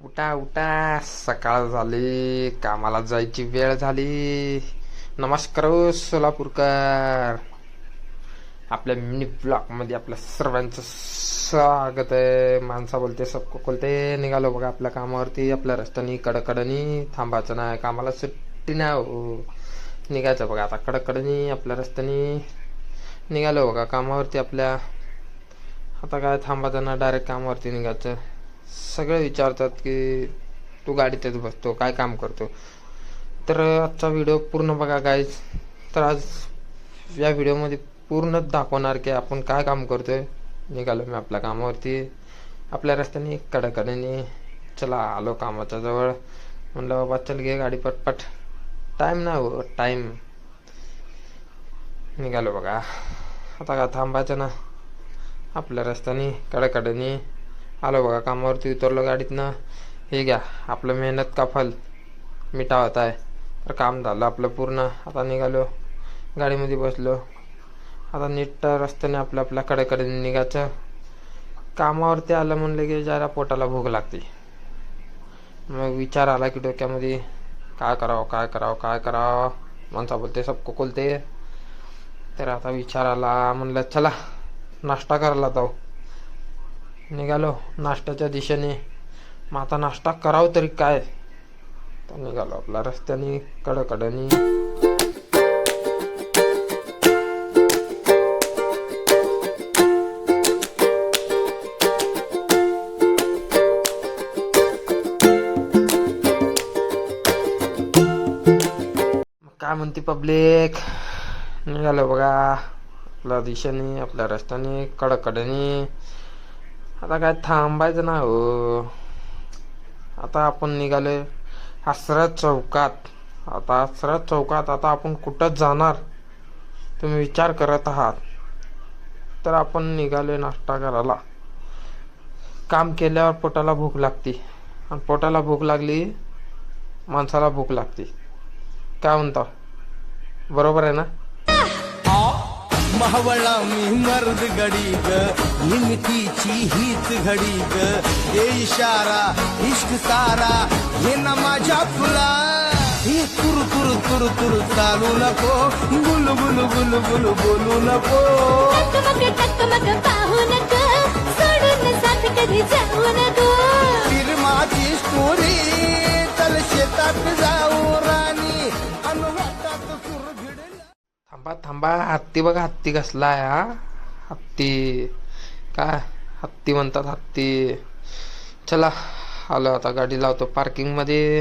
उठा उठा, सकाळ झाली, कामाला जायची वेळ झाली. नमस्कार हो सोलापूरकर. आपल्या मिनी ब्लॉक मध्ये आपल्या सर्वांचं स्वागत आहे. माणसा बोलते सबको बोलते. निघालो बघा आपल्या कामावरती. आपल्या रस्त्यानी कडकडनी थांबायचं नाही, कामाला सुट्टी नाही हो. निघायचं बघा आता कडकडनी आपल्या रस्त्यानी निघालो बघा कामावरती आपल्या. आता काय थांबायचं ना, डायरेक्ट कामावरती निघायचं. सगळे विचारतात की तू गाडीतच बसतो, काय काम करतो. तर आजचा व्हिडिओ पूर्ण बघा गाईज. तर आज या व्हिडिओमध्ये पूर्ण दाखवणार की आपण काय काम करतोय. निघालो मी आपल्या कामावरती आपल्या रस्त्याने कडेकडेने. चला आलो कामाच्या जवळ. म्हणलं बाबा चल घे गाडी पटपट, टाईम नाही हो टाईम. निघालो बघा आता काय थांबायचं ना, आपल्या रस्त्याने कडेकडेने आलो बघा कामावरती. उतरलो गाडीतनं. हे घ्या आपलं मेहनत का फल मिटावत आहे. तर काम झालं आपलं पूर्ण. आता निघालो गाडीमध्ये बसलो. आता नीट रस्त्याने आपल्या आपल्या कडेकडेने निघायचं. कामावरती आलं म्हणलं की जरा पोटाला भूक लागते. मग विचार आला की डोक्यामध्ये काय करावं काय करावं काय करावं. माणसा बोलते सबको बोलते. तर आता विचार आला, म्हणलं चला नाश्ता करायला जाऊ. निघालो नाश्त्याच्या दिशेने. मग आता नाश्ता करावं तरी काय. तर निघालो आपल्या रस्त्याने कडकडनी. काय म्हणते पब्लिक. निघालो बघा आपल्या दिशेने आपल्या रस्त्याने कडकडनी. आता काय थांबायचं ना हो. आता आपण निघालोय हसरत चौकात. आता हसरत चौकात आता आपण कुठं जाणार तुम्ही विचार करत आहात. तर आपण निघालोय नाश्ता करायला. काम केल्यावर पोटाला भूक लागते, आणि पोटाला भूक लागली माणसाला भूक लागते. काय म्हणता, बरोबर आहे ना. महवळा मी मर्द गडी ग, हिमतीची हीच घडी ग. ये इशारा इश्क सारा हे ना माझ्या फुला. हे तुर तुर तुर तुर चालू नको, गुल गुल गुल गुल बोलू नको. टकमक पाहू नको, सोडून साथ कधी जाऊ नको. माझी स्टोरी चल शेतात जाऊ राणी, अनवातात सुर भिडला. थांबा थांबा, हत्ती बघा हत्ती कसला आहे हा. हत्ती काय हत्ती म्हणतात हत्ती. चला आलो आता गाडी लावतो पार्किंग मध्ये.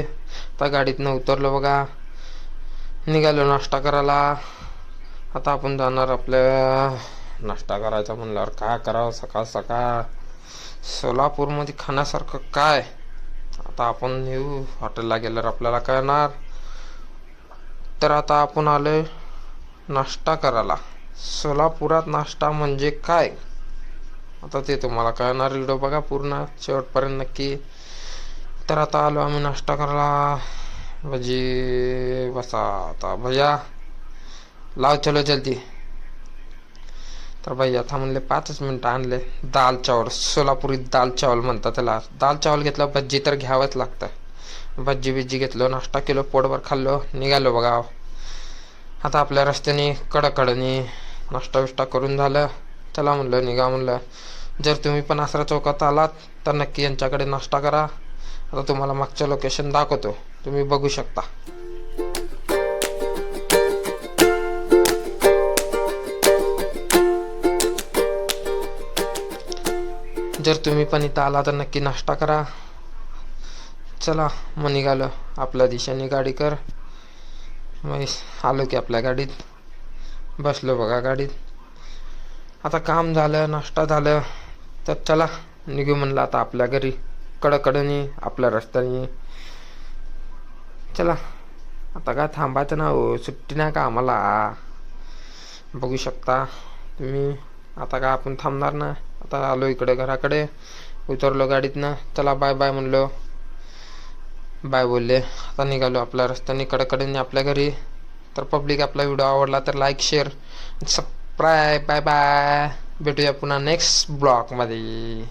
आता गाडीतनं उतरलो बघा. निघालो नाश्ता करायला. आता आपण जाणार आपल्या नाश्ता करायचा म्हणल्यावर काय करावं सकाळ सकाळ. सोलापूरमध्ये खाण्यासारखं काय. आता आपण येऊ हॉटेलला गेल्यावर आपल्याला कळणार. तर आता आपण आलोय नाश्ता करायला. सोलापुरात नाश्ता म्हणजे काय आता ते तुम्हाला कळणार. व्हिडिओ बघा पूर्ण शेवटपर्यंत नक्की. तर आता आलो आम्ही नाश्ता करायला. भजी बसा आता भैया लाव चलो जल्दी. तर भैया था म्हणले 5 मिनिटं आणले दाल चावल. सोलापुरी दाल चावल म्हणतात त्याला. दाल चावल घेतलं, भज्जी तर घ्यावंच लागतं. भज्जी बिज्जी घेतलो, नाश्ता केलो, पोटभर खाल्लो, निघालो बघा. आता आपल्या रस्त्याने कडकडनी नाश्ता विष्टा करून झालं. चला म्हणलं निघा म्हणलं. जर तुम्ही पण आसरा चौकात आलात तर नक्की यांच्याकडे नाश्ता करा. आता तुम्हाला मागचं लोकेशन दाखवतो, तुम्ही बघू शकता. जर तुम्ही पण इथं आला तर नक्की नाश्ता करा. चला मग निघालो आपल्या दिशेने गाडी कर. मग आलो की आपल्या गाडीत बसलो बघा गाडीत. आता काम झालं नाश्ता झालं तर चला निघू म्हणलं आता आपल्या घरी कडकडनी आपल्या रस्त्याने. चला आता काय थांबायचं ना हो, सुट्टी नाही का आम्हाला. बघू शकता तुम्ही. आता काय आपण थांबणार ना. आता आलो इकडे घराकडे, उतरलो गाडीतनं. चला बाय बाय म्हणलो, बाय बोलले. आता निघालो आपल्या रस्त्याने कडकडनी आपल्या घरी. तर पब्लिक आपला व्हिडिओ आवडला तर like share subscribe. Bye bye, भेटूया पुन्हा नेक्स्ट ब्लॉगमध्ये.